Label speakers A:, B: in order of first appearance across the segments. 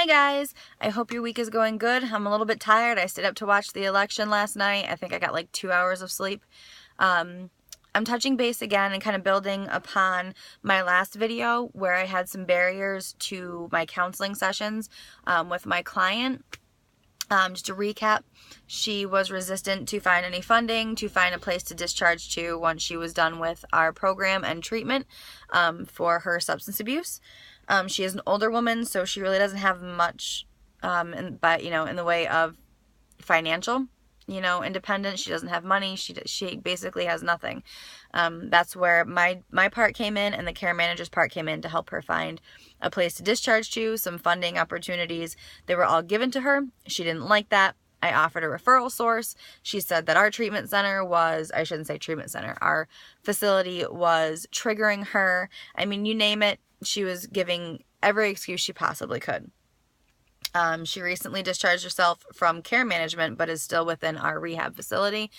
A: Hi guys, I hope your week is going good. I'm a little bit tired. I stayed up to watch the election last night. I think I got like 2 hours of sleep. I'm touching base again and kind of building upon my last video where I had some barriers to my counseling sessions with my client. Just to recap, she was resistant to find any funding, to find a place to discharge to once she was done with our program and treatment for her substance abuse. She is an older woman, so she really doesn't have much in the way of financial, independence. She doesn't have money. She basically has nothing. That's where my part came in, and the care manager's part came in to help her find a place to discharge to, some funding opportunities. They were all given to her. She didn't like that. I offered a referral source. She said that our treatment center our facility was triggering her. I mean, you name it, she was giving every excuse she possibly could. She recently discharged herself from care management, but is still within our rehab facility.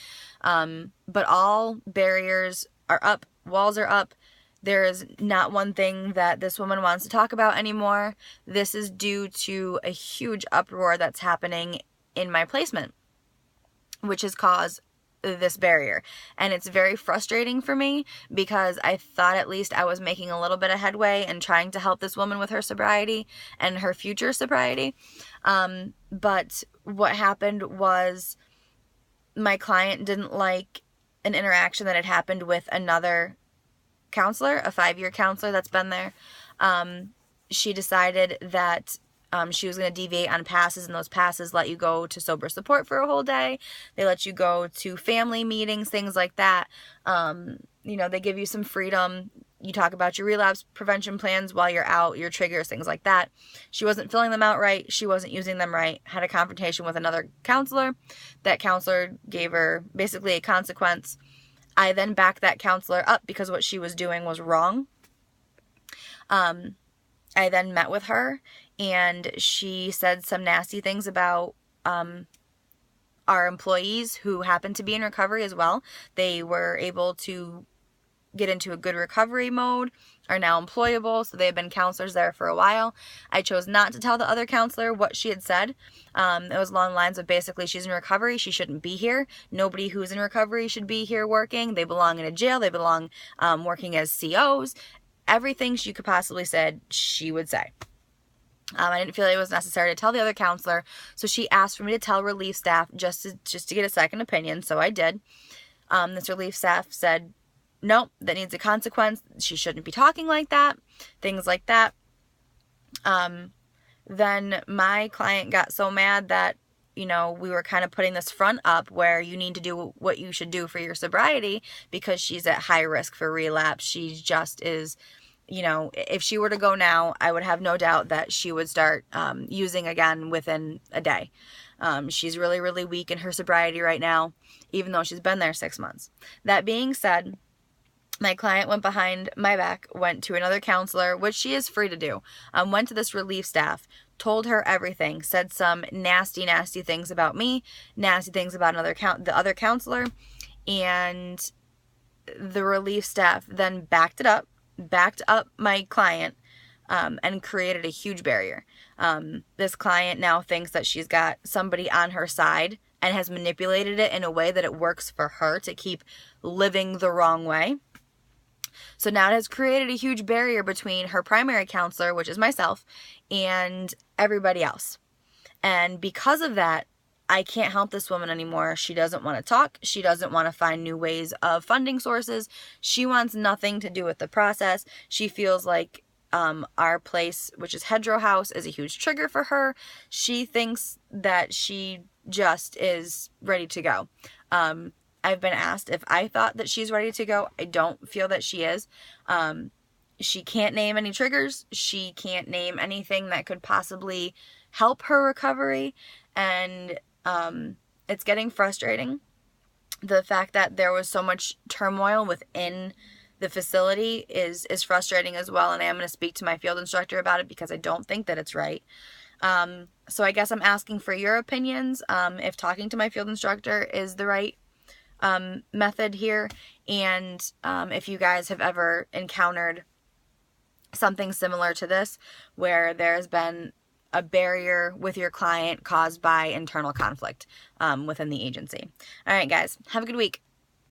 A: But all barriers are up, walls are up. There is not one thing that this woman wants to talk about anymore. This is due to a huge uproar that's happening in my placement, which has caused this barrier. And it's very frustrating for me because I thought at least I was making a little bit of headway and trying to help this woman with her sobriety and her future sobriety. But what happened was my client didn't like an interaction that had happened with another counselor, a 5-year counselor that's been there. She decided that she was going to deviate on passes, and those passes let you go to sober support for a whole day. They let you go to family meetings, things like that. They give you some freedom. You talk about your relapse prevention plans while you're out, your triggers, things like that. She wasn't filling them out right. She wasn't using them right. Had a confrontation with another counselor. That counselor gave her basically a consequence. I then backed that counselor up because what she was doing was wrong. I then met with her, and she said some nasty things about our employees who happened to be in recovery as well. They were able to get into a good recovery mode, are now employable, so they've been counselors there for a while. I chose not to tell the other counselor what she had said. It was along the lines of basically, she's in recovery, she shouldn't be here. Nobody who's in recovery should be here working. They belong in a jail. They belong working as COs. Everything she could possibly said, she would say. I didn't feel it was necessary to tell the other counselor, so she asked for me to tell relief staff just to get a second opinion, so I did. This relief staff said, nope, that needs a consequence. She shouldn't be talking like that, things like that. Then my client got so mad that, we were kind of putting this front up where you need to do what you should do for your sobriety because she's at high risk for relapse. She just is, if she were to go now, I would have no doubt that she would start using again within a day. She's really, really weak in her sobriety right now, even though she's been there 6 months. That being said, my client went behind my back, went to another counselor, which she is free to do, went to this relief staff, told her everything, said some nasty, nasty things about me, nasty things about the other counselor, and the relief staff then backed up my client, and created a huge barrier. This client now thinks that she's got somebody on her side and has manipulated it in a way that it works for her to keep living the wrong way. So now it has created a huge barrier between her primary counselor, which is myself, and everybody else. And because of that, I can't help this woman anymore. She doesn't want to talk. She doesn't want to find new ways of funding sources. She wants nothing to do with the process. She feels like our place, which is Hedgerow House, is a huge trigger for her. She thinks that she just is ready to go. I've been asked if I thought that she's ready to go. I don't feel that she is. She can't name any triggers. She can't name anything that could possibly help her recovery. And it's getting frustrating. The fact that there was so much turmoil within the facility is frustrating as well. And I am going to speak to my field instructor about it because I don't think that it's right. So I guess I'm asking for your opinions. If talking to my field instructor is the right method here, and if you guys have ever encountered something similar to this where there's been a barrier with your client caused by internal conflict within the agency. All right, guys, have a good week.